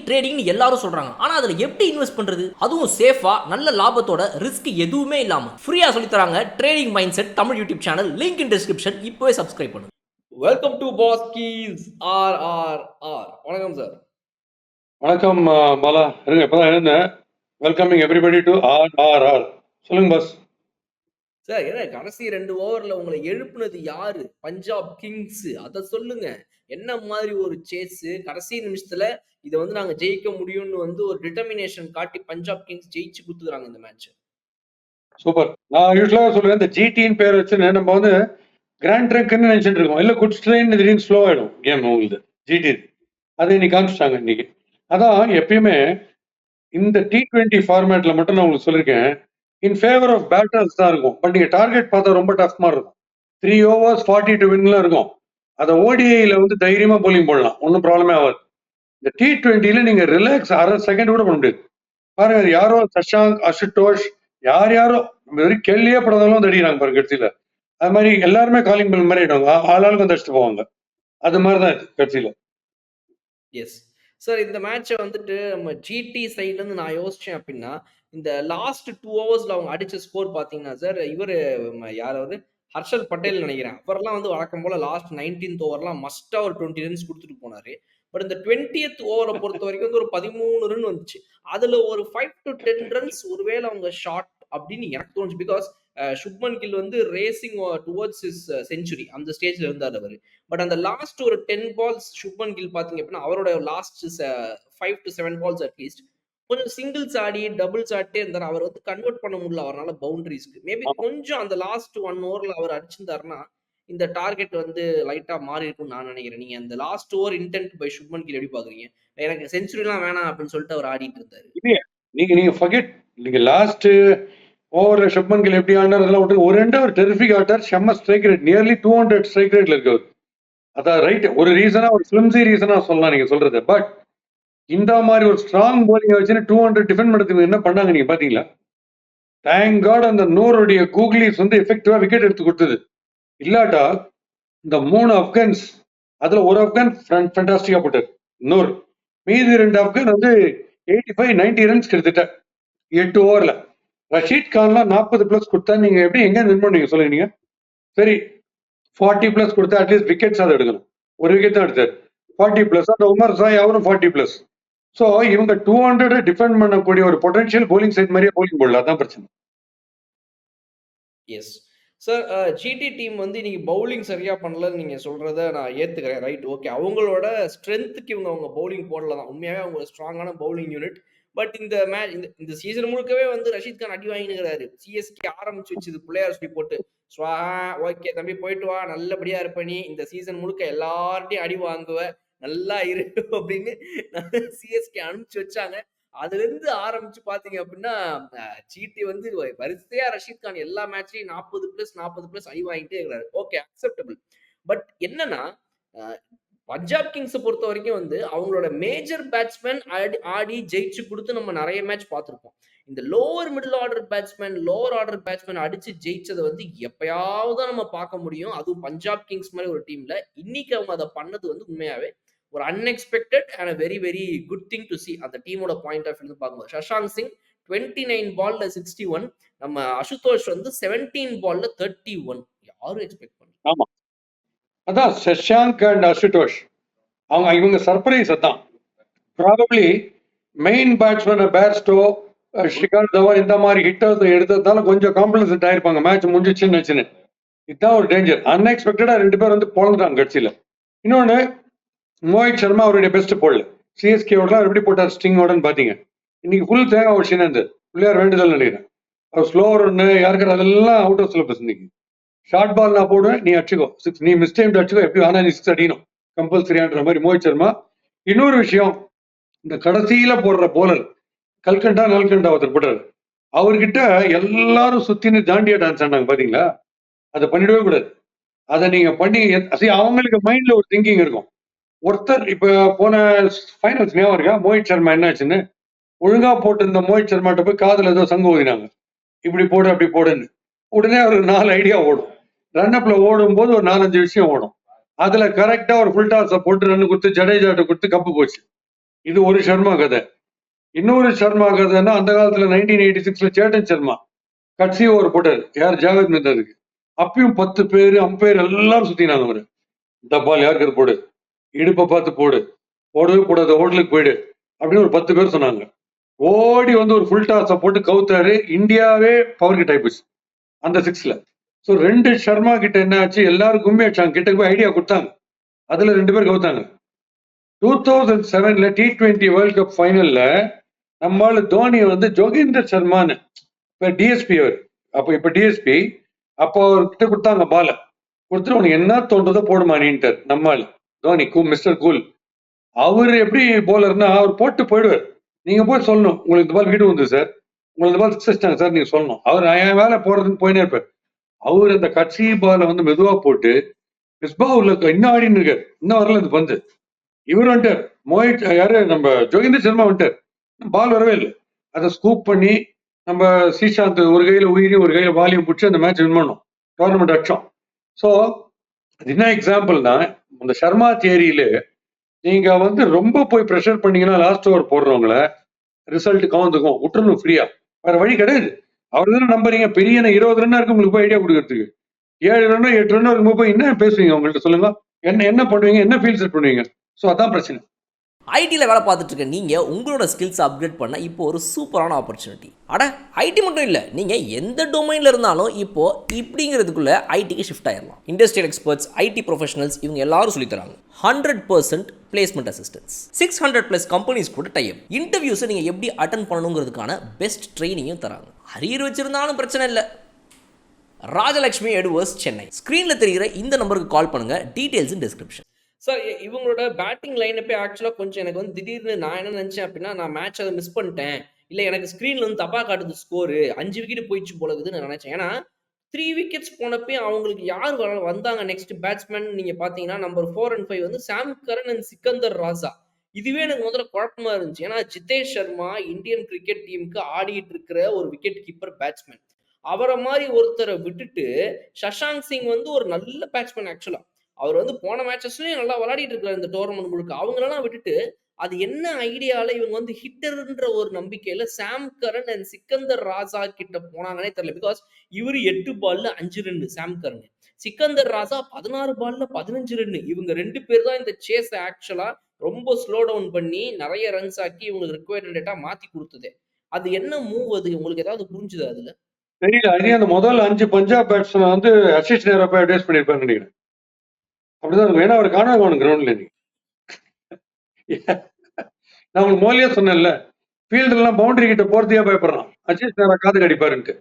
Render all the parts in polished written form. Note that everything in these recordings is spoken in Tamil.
ட்ரேடிங்னு எல்லாரும் சொல்றாங்க. ஆனா அதுல எப்படி இன்வெஸ்ட் பண்றது, அதுவும் சேஃபா நல்ல லாபத்தோட ரிஸ்க் எதுவுமே இல்லாம ஃப்ரீயா சொல்லி தராங்க trading mindset Tamil YouTube channel. Link in description. இப்போவே சப்ஸ்கிரைப் பண்ணுங்க. Welcome to boss keys R. வணக்கம் சார். வணக்கம் பாலா. இருங்க, இப்பதான் எழுந்தேன். Welcoming everybody to R. சொல்லுங்க பாஸ். சார், என்ன கடைசி 2 ஓவர்ல உங்களை எழுப்புனது யாரு? பஞ்சாப் கிங்ஸ். அத சொல்லுங்க. என்ன மாதிரி ஒரு சேஸ், கடைசி நிமிஷத்துல இத வந்து நாங்க ஜெயிக்க முடியும்னு வந்து ஒரு டிட்டர்மினேஷன் காட்டி பஞ்சாப் கிங்ஸ் ஜெயிச்சு குடுத்துறாங்க இந்த மேட்ச். சூப்பர். நான் யூஸ்வலா சொல்லுவேன், இந்த ஜிடின்னு பேர் வச்சு நம்ம வந்து கிராண்ட் ட்ரக்னு நினைச்சிட்டு இருக்கோம். இல்ல குட் ஸ்ட்ரெயின் திடீர்னு ஸ்லோ ஆயிடும் கேம் உங்களுக்கு. ஜிடி அதை இன்னைக்கு காமிச்சிட்டாங்க. இன்னைக்கு அதான் எப்பயுமே இந்த T20 ஃபார்மேட்ல மட்டும் நான் உங்களுக்கு சொல்லியிருக்கேன், இன் ஃபேவர் ஆஃப் பேட்டர்ஸ் தான் இருக்கும். பட் நீங்க டார்கெட் பார்த்தா ரொம்ப டஃப் மாதிரி இருக்கும். 3 overs 40 to winலாம் இருக்கும். அதை ஓடிஐல வந்து தைரியமா போலிங் போடலாம், ஒன்றும் ப்ராப்ளமே ஆகாது. இந்த T20ல நீங்க ரிலாக்ஸ் அரை செகண்ட் கூட பண்ண முடியாது. பாருங்க, அது யாரோ சஷாங்க், அசுதோஷ், யாரோ நம்ம வரைக்கும் கேள்வியே படாதவங்களும் வந்து அடிக்கிறாங்க பாருங்க கட்சியில. அது மாதிரி எல்லாருமே காலிங் பில் மாதிரி ஆயிடுவாங்க, ஆளாளுக்கு வந்து அடிச்சுட்டு போவாங்க. அது மாதிரிதான் இது கட்சியில. எஸ் சார், இந்த மேட்சை வந்துட்டு நம்ம ஜிடி சைட்ல இருந்து நான் யோசிச்சேன் அப்படின்னா, இந்த லாஸ்ட் 2 ஓவர்ஸ்ல அவங்க அடிச்ச ஸ்கோர் பாத்தீங்கன்னா சார், இவரு யாராவது ஹர்ஷல் பட்டேல் நினைக்கிறேன், அவரெல்லாம் வந்து வழக்கம் போல லாஸ்ட் 19th ஓவர்லாம் மஸ்டா ஒரு 20 ரன்ஸ் கொடுத்துட்டு போனாரு. பட் இந்த 20th ஓவரை பொறுத்த வரைக்கும் வந்து ஒரு 13 ரன் வந்துச்சு. அதுல ஒரு 5 to 10 ரன்ஸ் ஒருவேளை அவங்க ஷார்ட் அப்படின்னு எனக்கு தோணுச்சு. பிகாஸ் சுப்மன் கில் வந்து ரேசிங் டுவர்ட்ஸ் இஸ் செஞ்சுரி அந்த ஸ்டேஜ்ல இருந்தார் அவரு. பட் அந்த லாஸ்ட் ஒரு 10 பால்ஸ் சுப்மன் கில் பாத்தீங்க அப்படின்னா, அவரோட லாஸ்ட் 5 to 7 பால்ஸ் அட்லீஸ்ட் கொஞ்சம் சிங்கிள்ஸ் ஆடி டபுள்ஸ் ஆடிட்டே இருந்தார். அவர் வந்து கன்வெர்ட் பண்ண முடியல அவரால் பவுண்டரிஸ்க்கு. மேபி கொஞ்சம் அந்த லாஸ்ட் 1 ஓவர்ல அவர் அடிச்சிருந்தாருன்னா இந்த டார்கெட் வந்து லைட்டா மாறி இருக்கும்னு நான் நினைக்கிறேன். நீங்க அந்த last over intent by Shubman Gill எப்படி பாக்குறீங்க? எனக்கு செஞ்சுரிலாம் வேணாம் அப்படின்னு சொல்லிட்டு அவர் ஆடிட்டு இருந்தாரு. நீங்க ஃபர்கெட். நீங்க லாஸ்ட் ஓவர்ல சுப்மன் கில் எப்படி ஆடினார் விட்டு ஒரு ரெண்டு ஒரு டெரிஃபிக் ஆட்டார். செம்ம ஸ்ட்ரைக் ரேட், நியர்லி 200 ஸ்ட்ரைக் ரேட்ல இருக்கு. அதான் ரைட். ஒரு ரீசனா, ஒரு ஃபிலிம்சி ரீசனா சொல்லலாம் நீங்க சொல்றது. பட் இந்த மாதிரி ஒரு ஸ்ட்ராங் போலிங் வச்சு 200 டிஃபெண்ட் பண்ணுறதுக்கு என்ன பண்ணாங்க நீங்க பாத்தீங்களா? தேங்க் காட் அந்த நூறுடைய கூகுளிஸ் வந்து எஃபெக்டிவா விக்கெட் எடுத்து கொடுத்தது. இல்லாட்டா இந்த 3 ஆப்கன்ஸ், அதுல ஒரு ஆப்கன் ஃபேண்டாஸ்டிக்கா போட்டார் நூறு. மீதி 2 ஆப்கன் வந்து 85-90 ரன்ஸ் கிட்டத்தட்ட 8 ஓவர்ல. ரஷீத் கான்லாம் 40+ கொடுத்தா நீங்க எப்படி எங்க வின் பண்ணுவீங்க சொல்லுங்க. சரி, 40+ கொடுத்தா அட்லீஸ்ட் விக்கெட்ஸ் அதை எடுக்கணும். ஒரு விக்கெட் தான் எடுத்தார். 40+. அந்த உமர் சாய் அவரும் 40+. ஸோ இவங்க 200 டிஃபெண்ட் பண்ணக்கூடிய ஒரு பொட்டன்ஷியல் போலிங் சைட் மாதிரியே போலிங் போடல. அதான் பிரச்சனை. எஸ் சார், ஜிடி டீம் வந்து இன்னைக்கு பவுலிங் சரியா பண்ணலன்னு நீங்க சொல்றத நான் ஏத்துக்கிறேன். Right, okay. அவங்களோட ஸ்ட்ரென்த்துக்கு இவங்க அவங்க பவுலிங் போடல தான். உண்மையாவே அவங்க ஸ்ட்ராங்கான பவுலிங் யூனிட். பட் இந்த மேட்ச் இந்த சீசன் முழுக்கவே வந்து ரஷீத் கான் அடி வாங்கினுக்கிறாரு. சிஎஸ்கே ஆரம்பிச்சு வச்சது பிள்ளையார் சொல்லி போட்டு, ஓகே தம்பி போயிட்டு வா, நல்லபடியா இருப்ப நீ, இந்த சீசன் முழுக்க எல்லார்ட்டையும் அடி வாங்குவ, நல்லா இரு அப்படின்னு சிஎஸ்கே அனுப்பிச்சு வச்சாங்க. அதுல இருந்து ஆரம்பிச்சு பாத்தீங்க அப்படின்னா, ஜிடி வந்து வரிசையா ரஷீத் கான் எல்லா மேட்ச்லயும் 40+40+ அடி வாங்கிட்டே இருக்கிறாரு. Okay, acceptable. பட் என்னன்னா, பஞ்சாப் கிங்ஸை பொறுத்த வரைக்கும் வந்து அவங்களோட மேஜர் பேட்ஸ்மேன் ஆடி ஜெயிச்சு கொடுத்து நம்ம நிறைய மேட்ச் பார்த்துருப்போம். இந்த lower middle order batsman, lower order batsman அடிச்சு ஜெயிச்சதை வந்து எப்பயாவது நம்ம பார்க்க முடியும். அதுவும் பஞ்சாப் கிங்ஸ் மாதிரி ஒரு டீம்ல. இன்னைக்கு அவங்க அதை பண்ணது வந்து உண்மையாவே ஒரு unexpected and very very good thing to C. அந்த டீமோட பாயிண்ட் ஆஃப் வியூ பார்க்கும்போது சஷாங்க் சிங் 29 பால்ல 61, நம்ம அசுதோஷ் வந்து 17 பால்ல 31. யாரும் எக்ஸ்பெக்ட் பண்ணல. ஆமா, அதான் சஷாங்க் அண்ட் அசுதோஷ் இவங்க சர்ப்ரைஸ். அதான் probably main batsman Bairstow, Shikhar Dhawan இந்த மாதிரி ஹிட்டர்ஸ் எடுத்ததால கொஞ்சம் காம்ப்ளிமெண்ட் ஆயிருப்பாங்க. மேட்ச் முடிஞ்சிச்சுன்னு வச்சுன்னு. இதுதான் ஒரு டேஞ்சர். அன்எக்ஸ்பெக்டடா 2 பேர் வந்து பொழந்துட்டாங்க கட்சியில. இன்னொன்னு, மோஹித் சர்மா அவருடைய பெஸ்ட் போடல. சிஎஸ்கேவோட எப்படி போட்டார் ஸ்டிங்கோடன்னு பாத்தீங்க. இன்னைக்கு ஃபுல் தேங்காய் ஒரு சின்ன பிள்ளையார் வேண்டுதல் நினைக்கிறேன். அவர் ஸ்லோ ஒன்று யாருக்கிற அதெல்லாம் அவுட் ஆஃப் சிலபஸ். இன்னைக்கு ஷார்ட் பால் நான் போடுவேன், நீ அடிச்சுக்கோ 6, நீ மிஸ்டேக் அடிச்சுக்கோ, எப்படி ஆனா நீ 6 அடிக்கணும் கம்பல்சரியான்ற மாதிரி மோஹித் சர்மா. இன்னொரு விஷயம், இந்த கடைசியில போடுற போலர் நல்கண்டா ஒருத்தர் போட்டாரு. அவர்கிட்ட எல்லாரும் சுத்தின்னு ஜாண்டியா டான்ஸ் ஆனாங்க பாத்தீங்களா? அதை பண்ணிடவே கூடாது. அதை நீங்க பண்ணி அவங்களுக்கு மைண்ட்ல ஒரு திங்கிங் இருக்கும். ஒருத்தர் இப்ப போன ஃபைனல்ஸ் ஞாபகம் இருக்கா? மோஹித் சர்மா என்ன ஆச்சுன்னு ஒழுங்கா போட்டு இருந்த மோஹித் சர்மாட்ட போய் காதுல ஏதோ சங்கு ஊதினாங்க, இப்படி போடு அப்படி போடுன்னு. உடனே ஒரு 4 ஐடியா ஓடும். ரன்னப்ல ஓடும் போது ஒரு 4-5 விஷயம் ஓடும். அதுல கரெக்டா ஒரு ஃபுல் டாஸை போட்டு ரன் கொடுத்து ஜடேஜாட்ட கொடுத்து கப்பு போச்சு. இது ஒரு சர்மா கதை. இன்னொரு சர்மா கதைன்னா அந்த காலத்துல 1986ல சேட்டன் சர்மா கட்சி ஓவர் போட்டாரு. யார்? ஜாவேத் மிர்தாருக்கு. அப்பயும் 10 பேரு அம்பையர் எல்லாரும் சுத்தினாங்க அவரு. இந்த பால் யாருக்கு போடு, இடுப்பை பார்த்து போடு, போடவே போடாத, ஹோட்டலுக்கு போயிடு அப்படின்னு ஒரு 10 பேர் சொன்னாங்க. ஓடி வந்து ஒரு ஃபுல் டாஸை போட்டு கவுத்தாரு. இந்தியாவே பவர் கிட்ட ஆயிப்போச்சு அந்த 6ல. ஸோ 2 சர்மா கிட்ட என்ன ஆச்சு, எல்லாரும் கும்மி அடிச்சாங்க, கிட்ட போய் ஐடியா கொடுத்தாங்க. அதுல 2 பேர் கவுத்தாங்க. 2007ல T20 வேர்ல்ட் கப் ஃபைனல்ல நம்மால தோனி வந்து ஜோகேந்தர் சர்மான்னு, இப்ப டிஎஸ்பி அவர், இப்ப டிஎஸ்பி, அப்போ அவர்கிட்ட கொடுத்தாங்க பால, கொடுத்துட்டு உனக்கு என்ன தோன்றதோ போடுமா நீன்ட்டார் நம்மால் தோனி. Mister cool. அவர் எப்படி போலர்னா அவர் போட்டு போயிடுவார். நீங்க போய் சொல்லணும், உங்களுக்கு இந்த பால் வீடு வந்து சார், உங்களுக்கு இந்த பால் சிக்ஸ் சார், நீங்க சொல்லணும். அவர் என் வேலை போறதுன்னு போயினே இருப்பார். அவர் அந்த கட்சி பாலை வந்து மெதுவா போட்டு மிஸ்பா உள்ள இன்னும் ஆடின்னு இருக்காரு, இன்னும் வரல இந்த பந்து. இவர் வந்துட்டார், மோஹித் யாரு நம்ம ஜோகேந்தர் சர்மா வந்துட்டார், பால் வரவே இல்லை. அதை ஸ்கூப் பண்ணி நம்ம ஸ்ரீசாந்த் ஒரு கையில உயிரி ஒரு கையில வாலியும் பிடிச்சி அந்த மேட்ச் வின் பண்ணோம், டோர்னமெண்ட் அடிச்சோம். ஸோ அது என்ன எக்ஸாம்பிள்னா, அந்த சர்மா தியரியில நீங்க வந்து ரொம்ப போய் ப்ரெஷர் பண்ணீங்கன்னா லாஸ்ட் ஓவர் போடுறவங்கள ரிசல்ட் கவுந்துக்கும், விட்டுறணும் ஃப்ரீயா, வேற வழி கிடையாது. அவர் தானே நம்புறீங்க, பெரிய 20 ரன்னா இருக்கு உங்களுக்கு போய் ஐடியா கொடுக்கறதுக்கு, 7 ரன்னோ 8 ரன்னோ இருக்கும்போது போய் என்ன பேசுவீங்க அவங்கள்ட்ட சொல்லுங்க, என்ன பண்ணுவீங்க, என்ன ஃபீல் செட் பண்ணுவீங்க? ஸோ அதான் பிரச்சனை. ஐடியில் வேலை பார்த்துட்டு இருக்க நீங்கள் உங்களோட ஸ்கில்ஸை அப்கிரேட் பண்ண இப்போ ஒரு சூப்பரான ஆப்பர்ச்சுனிட்டி. அட ஐடி மட்டும் இல்லை, நீங்கள் எந்த டொமைனில் இருந்தாலும் இப்போது இப்படிங்கிறதுக்குள்ளே ஐடிக்கு ஷிஃப்ட் ஆயிடலாம். இண்டஸ்ட்ரியல் எக்ஸ்பர்ட்ஸ், ஐடி ப்ரொஃபஷனல்ஸ் இவங்க எல்லாரும் சொல்லித்தராங்க. 100% பிளேஸ்மெண்ட் அசிஸ்டன்ஸ், 600+ கம்பெனிஸ் கூட டைப். இன்டர்வியூஸை நீங்கள் எப்படி அட்டன் பண்ணணுங்கிறதுக்கான பெஸ்ட் ட்ரைனிங்கும் தராங்க. அரியர் வச்சிருந்தாலும் பிரச்சனை இல்லை. ராஜலட்சுமி எட்வர்ஸ், சென்னை. ஸ்க்ரீனில் தெரிகிற இந்த நம்பருக்கு கால் பண்ணுங்கள். டீட்டெயில்ஸ் இன் டிஸ்கிரிப்ஷன். சார் இவங்களோட பேட்டிங் லைனப்பே ஆக்சுவலாக கொஞ்சம் எனக்கு வந்து திடீர்னு நான் என்ன நினச்சேன் அப்படின்னா, நான் மேட்ச் அதை மிஸ் பண்ணிட்டேன், இல்லை எனக்கு ஸ்க்ரீனில் வந்து தப்பாக காட்டுது ஸ்கோரு, 5 விக்கெட் போயிடுச்சு போல இருக்குதுன்னு நான் நினச்சேன். ஏன்னா 3 விக்கெட்ஸ் போனப்பே அவங்களுக்கு யார் வந்தாங்க நெக்ஸ்ட் பேட்ஸ்மேன் நீங்கள் பார்த்தீங்கன்னா, நம்பர் 4 and 5 வந்து சாம் கரன் அண்ட் சிக்கந்தர் ராஜா. இதுவே எனக்கு முதல்ல குழப்பமா இருந்துச்சு. ஏன்னா ஜிதேஷ் சர்மா இந்தியன் கிரிக்கெட் டீமுக்கு ஆடிட்டு இருக்கிற ஒரு விக்கெட் கீப்பர் பேட்ஸ்மேன். அவரை மாதிரி ஒருத்தரை விட்டுட்டு சஷாங்க் சிங் வந்து ஒரு நல்ல பேட்ஸ்மேன். ஆக்சுவலா அவர் வந்து போன மேட்சஸ்லயும் நல்லா விளையாடிட்டு இருக்காரு இந்த டோர்னமெண்ட் முழுக்க. அவங்களெல்லாம் விட்டுட்டு அது என்ன ஐடியால இவங்க வந்து ஹிட்டர்ன்ற ஒரு நம்பிக்கையில சாம் கரன் அண்ட் சிக்கந்தர் ராஜா கிட்ட போனாங்கன்னே தெரியல. பிகாஸ் இவரு 8 பால்ல 5 ரன் சாம் கரன், சிக்கந்தர் ராஜா 16 பால்ல 15 ரன். இவங்க 2 பேர் தான் இந்த சேஸ் ஆக்சுவலா ரொம்ப ஸ்லோ டவுன் பண்ணி நிறைய ரன்ஸ் ஆக்கி இவங்களுக்கு ரிக்வயர்ட் டேட்டா மாத்தி கொடுத்தது. அது என்ன மூவ்? அது உங்களுக்கு ஏதாவது புரிஞ்சுது அதுல? தெரியல. அந்த முதல் 5 பஞ்சாப் பேட்ஸ்மேன் வந்து அசிஷ் நேரா போய் அட்வைஸ் பண்ணிருப்பாரு நினைக்கிறேன். அப்படிதான் இருக்கும். ஏன்னா அவர் காணாம கிரவுண்ட்ல நீ நான் உங்களுக்கு மோலியா சொன்னேன்ல, ஃபீல்டு எல்லாம் பவுண்டரி கிட்ட போறதையா பயப்படுறான், அஜித் நேரா காது கடிப்பாருன்ட்டு.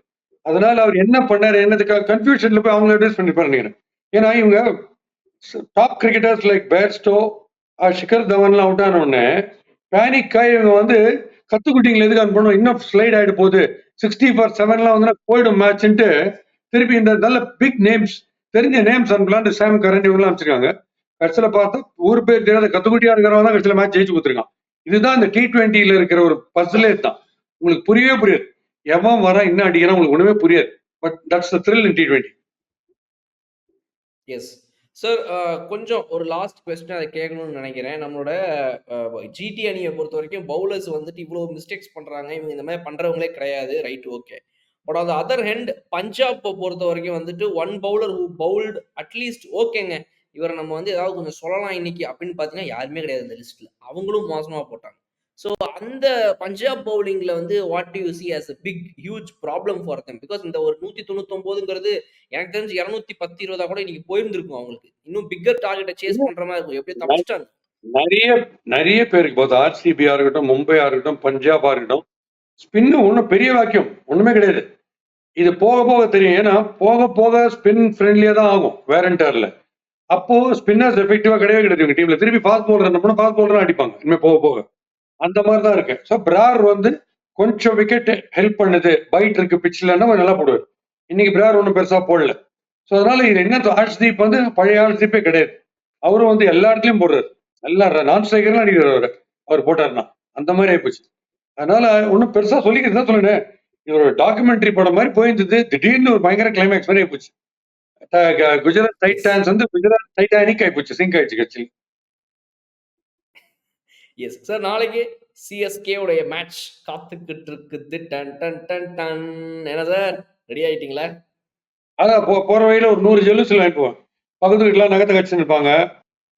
அதனால அவர் என்ன பண்ணாரு, என்னதுக்கு கன்ஃபியூஷன்ல போய் அவங்க அட்வைஸ் பண்ணிருப்பாரு நினைக்கிறேன். ஏன்னா இவங்க top cricketers like Bairstow, Shikhar தவன்லாம் அவுட் ஆன உடனே பேனிக் ஆகி இவங்க வந்து கத்துக்குட்டிங்களை எதுக்கு அனுப்பணும், இன்னும் ஸ்லைட் ஆயிட்டு போகுது, 60/7 வந்து போயிடும் மேட்ச்ன்ட்டு திருப்பி இந்த நல்ல பிக் நேம்ஸ் தெரிஞ்ச நேம்ஸ் அனுப்பலான்னு சாம் கரன் இவங்கலாம் அமைச்சிருக்காங்க. கடைசியில பார்த்தா ஊர் பேர் தெரியாத கத்துக்குட்டியா இருக்கிறவங்க தான் கடைசியில மேட்ச் ஜெயிச்சு கொடுத்துருக்கான். இதுதான் இந்த T20ல இருக்கிற ஒரு பஸ்லே தான். உங்களுக்கு புரியவே புரியாது, எவன் வர என்ன அடிக்கிறான் உங்களுக்கு ஒண்ணுமே புரியாது. But that's the thrill in T20. Yes sir. கொஞ்சம் ஒரு லாஸ்ட் கொஸ்டின் அதை கேட்கணும்னு நினைக்கிறேன். நம்மளோட ஜிடி அணியை பொறுத்த வரைக்கும் பவுலர்ஸ் வந்துட்டு இவ்வளோ மிஸ்டேக்ஸ் பண்றாங்க, இவங்க இந்த மாதிரி பண்றவங்களே கிடையாது, right? Okay. But on the other hand பஞ்சாப்பை பொறுத்த வரைக்கும் வந்துட்டு one bowler who bowled at least ஓகேங்க, இவரை நம்ம வந்து ஏதாவது கொஞ்சம் சொல்லலாம் இன்னைக்கு அப்படின்னு பார்த்தீங்கன்னா யாருமே கிடையாது இந்த லிஸ்ட்ல. அவங்களும் மோசமா போட்டாங்க. ஸோ அந்த பஞ்சாப் பவுலிங்ல வந்து what to you see as a big huge problem for them? Because இந்த ஒரு 199ங்கிறது எனக்கு தெரிஞ்சு 210-20 கூட இன்னைக்கு போயிருந்திருக்கும் அவங்களுக்கு. இன்னும் பிக்கர் டார்கெட்டை சேஸ் பண்ற மாதிரி இருக்கும். எப்படியோ தப்பிச்சிட்டாங்க. நிறைய பேருக்கு போது ஆர்சிபியா இருக்கட்டும், மும்பையா இருக்கட்டும், பஞ்சாபா இருக்கட்டும், ஸ்பின்னு ஒன்றும் பெரிய வாக்கியம் ஒண்ணுமே கிடையாது. இது போக போக தெரியும். ஏன்னா போக போக ஸ்பின் ஃப்ரெண்ட்லியா தான் ஆகும் வேரண்டர்ல. அப்போ ஸ்பின்னர்ஸ் எஃபெக்டிவா கிடையவே கிடையாது உங்க டீம்ல. திருப்பி ஃபாஸ்ட் பவுலர் என்ன பண்ணா ஃபாஸ்ட் பவுலர் அடிப்பாங்க இனிமே போக போக. அந்த மாதிரி தான் இருக்கு. ஸோ பிரார் வந்து கொஞ்சம் விக்கெட் ஹெல்ப் பண்ணுது, பைட் இருக்கு பிச்சில்னா நல்லா போடுவார். இன்னைக்கு பிரார் ஒன்றும் பெருசா போடல. ஸோ அதனால இது என்ன, ஹர்ஷ்தீப் வந்து பழைய ஹர்ஷ்தீப்பே கிடையாது. அவரும் வந்து எல்லா இடத்துலயும் போடுறாரு, எல்லா நான் ஸ்ட்ரைக்கர்லாம் அடிக்கிறார் அவர் போட்டாருன்னா. அந்த மாதிரி ஆயிப்போச்சு. அதனால ஒன்றும் பெருசா சொல்லிக்கிறது தான் சொல்லுங்க. இது ஒரு டாக்குமெண்ட்ரி படம் மாதிரி போயிருந்தது, திடீர்னு ஒரு பயங்கர கிளைமேக்ஸ் மாதிரி ஆயிப்போச்சு. குஜராத் டைட்டான்ஸ் வந்து குஜராத் டைட்டானிக் ஆயிப்போச்சு, சிங்க் ஆயிடுச்சு கட்சி. Yes sir. நாளைக்கு சிஎஸ்கே உடைய மேட்ச் காத்துக்கிட்டு இருக்குது. Done done done done. என்ன சார், ரெடி ஆயிட்டீங்களா? அதான் போற வழியில ஒரு 100 ஜெல்லுசில் வாங்கிட்டு போவேன். பக்கத்து வீட்டுல நகத்தை கட்சி நிற்பாங்க.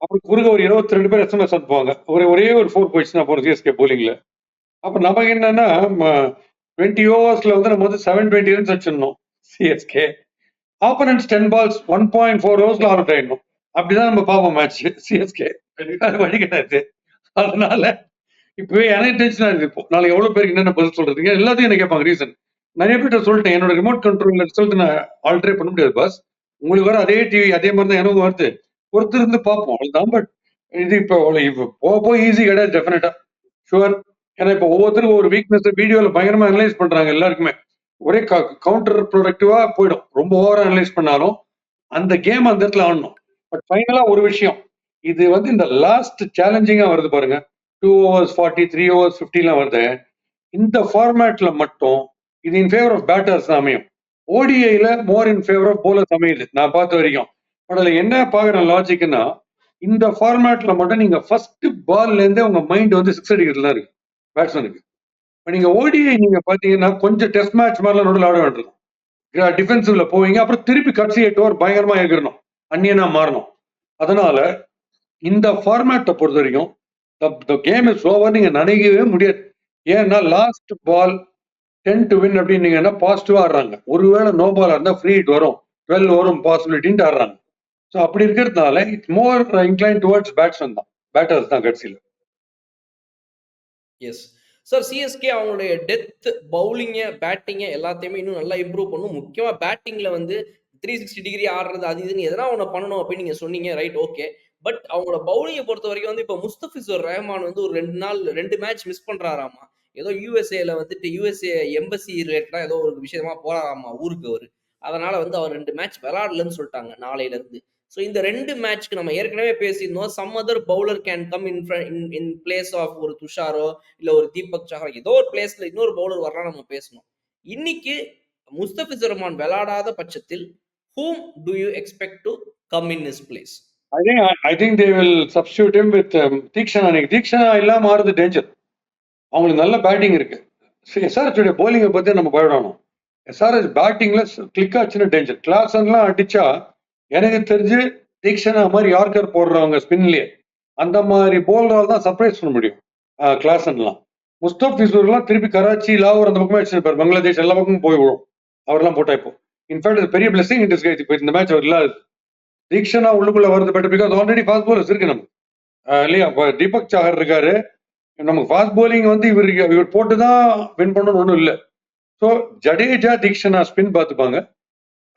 அப்புறம் குறுக்க ஒரு 22 பேர் எஸ்எம்எஸ் அனுப்புவாங்க. ஒரே ஒரு 4 போயிடுச்சு நான் போறேன் சிஎஸ்கே போலிங்ல. அப்ப நமக்கு என்னன்னா 20 ஓவர்ஸ்ல வந்து நம்ம வந்து 720 ரன்ஸ் வச்சிடணும் சிஎஸ்கே. ஆப்பனன்ஸ் 10 பால்ஸ் 1.4 ஓவர்ஸ்ல அவுட் ஆயிடணும். அப்படிதான் நம்ம பார்ப்போம் மேட்ச் சிஎஸ்கே. வழி கிடையாது. அதனால இப்பவே எனக்கு டென்ஷனா இருக்கு. இப்போ நாளைக்கு எவ்வளவு பேருக்கு என்னென்ன பதில் சொல்றதுக்கு எல்லாத்தையும் என்ன கேட்பாங்க ரீசன். நிறைய பேர்ட்ட சொல்லிட்டேன் என்னோட ரிமோட் கண்ட்ரோல் ரிசல்ட் நான் ஆல்டரே பண்ண முடியாது பாஸ். உங்களுக்கு வர அதே டிவி அதே மாதிரி தான் எனக்கும் வருது. பொறுத்து இருந்து பார்ப்போம் அவ்வளவுதான். பட் இது இப்போ போக ஈஸி கிடையாது டெஃபினட்டா ஷுவர். ஏன்னா இப்போ ஒவ்வொருத்தருக்கும் ஒரு வீக்னஸ் வீடியோல பயங்கரமா அனலைஸ் பண்றாங்க எல்லாருக்குமே. ஒரே கவுண்டர் ப்ரொடக்டிவா போயிடும். ரொம்ப ஓவரா அனலைஸ் பண்ணாலும் அந்த கேம் அந்த இடத்துல ஆடணும். பட் ஃபைனலா ஒரு விஷயம், இது வந்து இந்த லாஸ்ட் சேலஞ்சிங்கா வருது பாருங்க. 2 overs 40, 3 overs 50 எல்லாம் வருது. இந்த ஃபார்மேட்ல மட்டும் இது இன் ஃபேவர் ஆஃப் பேட்டர்ஸ் அமையும். ஓடிஐல மோர் இன் ஃபேவர் ஆஃப் போலர்ஸ் அமையுது நான் பார்த்த வரைக்கும். பட் அதுல என்ன பாக்குற லாஜிக்னா, இந்த ஃபார்மேட்ல மட்டும் நீங்க ஃபர்ஸ்ட் பால்ல இருந்தே உங்க மைண்ட் வந்து சிக்ஸ் அடிக்கிறதுல இருக்கு பேட்ஸ்மேனுக்கு. இப்ப நீங்க ஓடிஐ நீங்க பாத்தீங்கன்னா கொஞ்சம் டெஸ்ட் மேட்ச் மாதிரிலாம் நடுவில் ஆட வேண்டியிருக்கும். டிஃபென்சிவ்ல போவீங்க, அப்புறம் திருப்பி கட்சி 8 ஓவர் பயங்கரமா எகிரணும், அந்நியனா மாறணும். அதனால இந்த ஃபார்மேட்டை பொறுத்த வரைக்கும் கேம் இஸ் ஓவர் நீங்க நினைக்கவே முடியாது. ஏன்னா லாஸ்ட் பால் 10 to win அப்படின்னு பாசிட்டிவா ஆடுறாங்க. ஒருவேளை நோ பால் இருந்தா ஃப்ரீ ஹிட் வரும், 12 வரும் பாசிபிலிட்டின்னு ஆடுறாங்க. ஸோ அப்படி இருக்கிறதுனால it's more incline towards batsman தான், பேட்டர்ஸ் தான் கட்சியில். Yes sir. சிஎஸ்கே அவங்களுடைய டெப்த் பவுலிங்க பேட்டிங்க எல்லாத்தையுமே இன்னும் நல்லா இம்ப்ரூவ் பண்ணும். முக்கியமா பேட்டிங்ல வந்து 360 டிகிரி ஆடுறது அது இதுன்னு எதனா ஒன்று பண்ணணும் அப்படின்னு நீங்க சொன்னீங்க. Right, okay. பட் அவங்களோட பவுலிங்கை பொறுத்த வரைக்கும் வந்து இப்போ முஸ்தபிசுர் ரஹ்மான் வந்து ஒரு 2 மேட்ச் மிஸ் பண்றாராமா. ஏதோ யூஎஸ்ஏல வந்துட்டு யூஎஸ்ஏ எம்பசி ரிலேட்டடா ஏதோ ஒரு விஷயமா போறாராமா ஊருக்கு அவரு. அதனால வந்து அவர் 2 மேட்ச் விளையாடலன்னு சொல்லிட்டாங்க நாளையில இருந்து. ஸோ இந்த 2 மேட்ச்க்கு நம்ம ஏற்கனவே பேசியிருந்தோம். Some other bowler can come in place of ஒரு துஷாரோ இல்ல ஒரு தீபக் சஹாரோ, ஏதோ ஒரு பிளேஸ்ல இன்னொரு பவுலர் வரலாம் நம்ம பேசணும். இன்னைக்கு முஸ்தபிசுர் ரஹ்மான் விளையாடாத பட்சத்தில் whom do you expect to come in his place? I think they will substitute him with Theekshana. Theekshana இல்லாம ஆடுறது டேஞ்சர். அவங்களுக்கு நல்ல பேட்டிங் இருக்கு. எஸ்ஆர்எஸ் போலிங்கை பத்தி நம்ம பயப்படணும். எஸ்ஆர்எஸ் பேட்டிங்ல கிளிக் ஆச்சுன்னா டேஞ்சர். கிளாஸ்லாம் அடிச்சா எனக்கு தெரிஞ்சு தீக்ஷனா மாதிரி யார்கர் போடுறவங்க ஸ்பின்லயே அந்த மாதிரி போல்ரால் தான் சர்ப்ரைஸ் பண்ண முடியும் கிளாஸ்லாம். முஸ்தபிசுர்லாம் திருப்பி கராச்சி லாகூர் அந்த பக்கமே வச்சிருப்பாரு, பங்களாதேஷ் எல்லா பக்கமும் போய் விடும் அவர்லாம் போட்டா. இப்போ இன்ஃபேக்ட் இது பெரிய பிளஸிங் இன் டிஸ்கைஸ். இப்போ இந்த மேட்ச் அவர் இல்லாது தீக்ஷனா உள்ளுக்குள்ள வருது. But because already fast bowlers இருக்கு நமக்கு இல்லையா. தீபக் சாகர் இருக்காரு, நமக்கு ஃபாஸ்ட் போலிங் வந்து இவர் போட்டுதான் வின் பண்ணணும்னு ஒன்றும் இல்லை. ஸோ ஜடேஜா தீக்ஷனா ஸ்பின் பார்த்துப்பாங்க.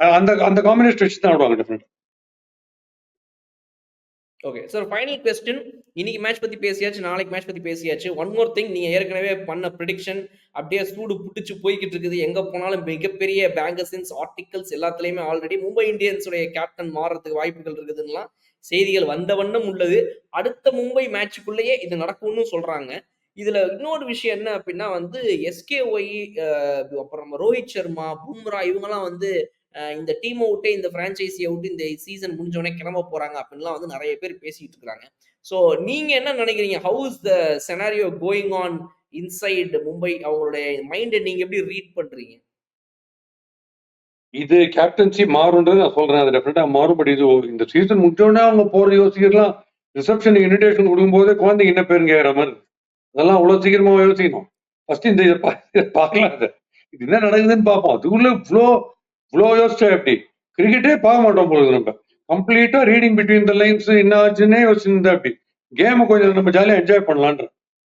அந்த அந்த காம்பினேஷன் வச்சு தான் ஆடுவாங்க definite. Okay sir, final question. இன்னைக்கு மேட்ச் பத்தி பேசியாச்சு, நாளைக்கு மேட்ச் பத்தி பேசியாச்சு. ஒன் மோர் திங், நீங்க ஏற்கனவே பண்ண ப்ரெடிக்ஷன் அப்படியே சூடு புடிச்சு போய்கிட்டு இருக்குது. எங்க போனாலும் மிகப்பெரிய பேங்கர்ஸ் ஆர்டிகல்ஸ் எல்லாத்துலயுமே ஆல்ரெடி மும்பை இந்தியன்ஸுடைய கேப்டன் மாறதுக்கு வாய்ப்புகள் இருக்குதுன்னா செய்திகள் வந்த வண்ணம் உள்ளது. அடுத்த மும்பை மேட்சுக்குள்ளேயே இது நடக்கும்னு சொல்றாங்க. இதுல இன்னொரு விஷயம் என்ன அப்படின்னா வந்து எஸ்கேஒய் அப்புறம் ரோஹித் சர்மா, பும்ரா இவங்கெல்லாம் வந்து இந்த டீமை விட்டு இந்த பிரான்ச்சைஸியை விட்டு இந்த சீசன் முடிஞ்சோடனே கிளம்ப போறாங்க அப்படின்லாம் வந்து நிறைய பேர் பேசிட்டு இருக்காங்க. ஸோ நீங்க என்ன நினைக்கிறீங்க? How is the scenario going on inside Mumbai? அவங்களுடைய மைண்டை நீங்க எப்படி ரீட் பண்றீங்க? இது கேப்டன்சி மாறும்ன்றது நான் சொல்றேன். அது டெஃபினட்டா மாறும். பட் இது இந்த சீசன் முடிச்சோடனே அவங்க போறது யோசிக்கலாம். ரிசப்ஷனுக்கு இன்விடேஷன் கொடுக்கும்போது குழந்தைங்க என்ன பேருங்க கேட்கிற மாதிரி அதெல்லாம் அவ்வளவு சீக்கிரமா யோசிக்கணும். ஃபர்ஸ்ட் இந்த பார்க்கலாம், இது என்ன நடக்குதுன்னு பார்ப்போம். அதுக்குள்ள இவ்வளோ யோசிச்சா எப்படி? கிரிக்கெட்டே பார்க்க மாட்டோம் பொழுது நம்ம கம்ப்ளீட்டா ரீடிங் பிட்வீன் த லைன்ஸ் என்ன ஆச்சுன்னே யோசிச்சிருந்தா அப்படி கேமை கொஞ்சம் நம்ம ஜாலியா என்ஜாய் பண்ணலான்ற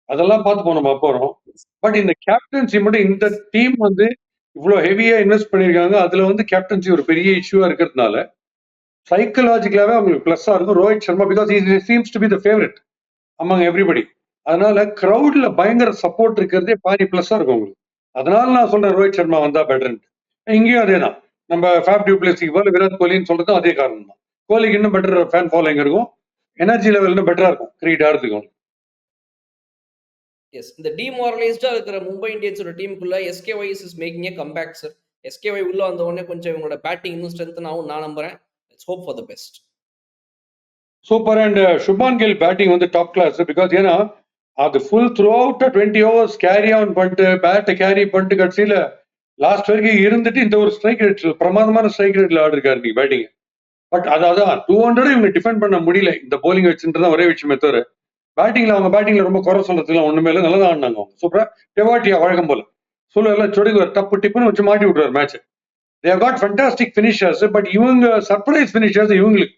அதெல்லாம் பார்த்து நம்ம போறோம். பட் இந்த கேப்டன்சி மட்டும் இந்த டீம் வந்து இவ்வளவு ஹெவியா இன்வெஸ்ட் பண்ணிருக்காங்க. அதுல வந்து கேப்டன்சி ஒரு பெரிய இஷ்யூவா இருக்கிறதுனால சைக்கலாஜிக்கலாவே அவங்களுக்கு பிளஸ்ஸா இருக்கும். Rohit Sharma because he seems to be the favorite among everybody. அதனால கிரௌட்ல பயங்கர சப்போர்ட் இருக்கிறதே பாதி பிளஸ்ஸா இருக்கும் உங்களுக்கு. அதனால நான் சொல்றேன் ரோஹித் சர்மா வந்தா பெட்டர். இங்கேயும் அதே தான். நம்ம ஃபேப் டியூப்ளேசிக்கு போல விராட் கோலின்னு சொல்றதும் அதே காரணம் தான். கோலிக்கு இன்னும் பெட்டர் ஃபேன் ஃபாலோயிங் இருக்கும், எனர்ஜி லெவல் இன்னும் பெட்டரா இருக்கும் கிரிக்கெட் ஆடுறதுக்கு. எஸ், இந்த டிமாரலைஸ்டா இருக்கிற மும்பை இந்தியன்ஸோட டீமுக்குள்ள SKY is making a comeback sir. SKY உள்ள வந்த உடனே கொஞ்சம் இவங்களோட பேட்டிங் இன்னும் ஸ்ட்ரென்தன் ஆகும் நான் நம்புறேன். Let's hope for the best. Super. And Shubman Gill batting வந்து டாப் கிளாஸ். பிகாஸ் ஏன்னா அது full throughout 20 overs carry on பண்ணிட்டு பேட்டை கேரி பண்ணிட்டு கடைசியில லாஸ்ட் வரைக்கும் இருந்துட்டு இந்த ஒரு ஸ்ட்ரைக் ரேட் பிரமாதமான ஸ்ட்ரைக் ரேட்ல ஆடிருக்காரு நீ பேட்டிங். பட் அதான் 200 இவங்க டிஃபெண்ட் பண்ண முடியல இந்த போலிங் வச்சுன்றதான் ஒரே விஷயமே தவிர பேட்டிங்ல அவங்க பேட்டிங்ல ரொம்ப குறை சொல்றதுலாம் ஒண்ணுமே இல்லை. நல்லா தான் ஆடினாங்க அவங்க சூப்பரா. டெவாட்டியா வழக்கம் போல சொல்லுவார்ல சொடுக்குவார் டப்பு டிப்புன்னு வச்சு மாட்டி விட்டுருவார் match. They have got fantastic finishers. But இவங்க சர்ப்ரைஸ் ஃபினிஷர்ஸ் இவங்களுக்கு.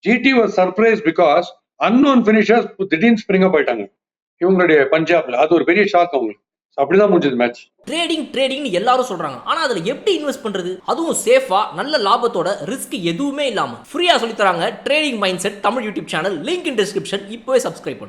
GT was surprise because unknown finishers திடீர்னு ஸ்பிரிங் அப் ஆயிட்டாங்க இவங்களுடைய பஞ்சாப்ல. அது ஒரு பெரிய ஷாக் அவங்களுக்கு. அப்படிதான் முடிஞ்சது மேட்ச். ட்ரேடிங்னு எல்லாரும் சொல்றாங்க. ஆனா அதுல எப்படி இன்வெஸ்ட் பண்றது, அதுவும் சேஃபா நல்ல லாபத்தோட, ரிஸ்க் எதுவுமே இல்லாம ஃப்ரீயா சொல்லி தராங்க trading mindset Tamil YouTube channel. Link in description. இப்போவே சப்ஸ்கிரைப் பண்ணுங்க.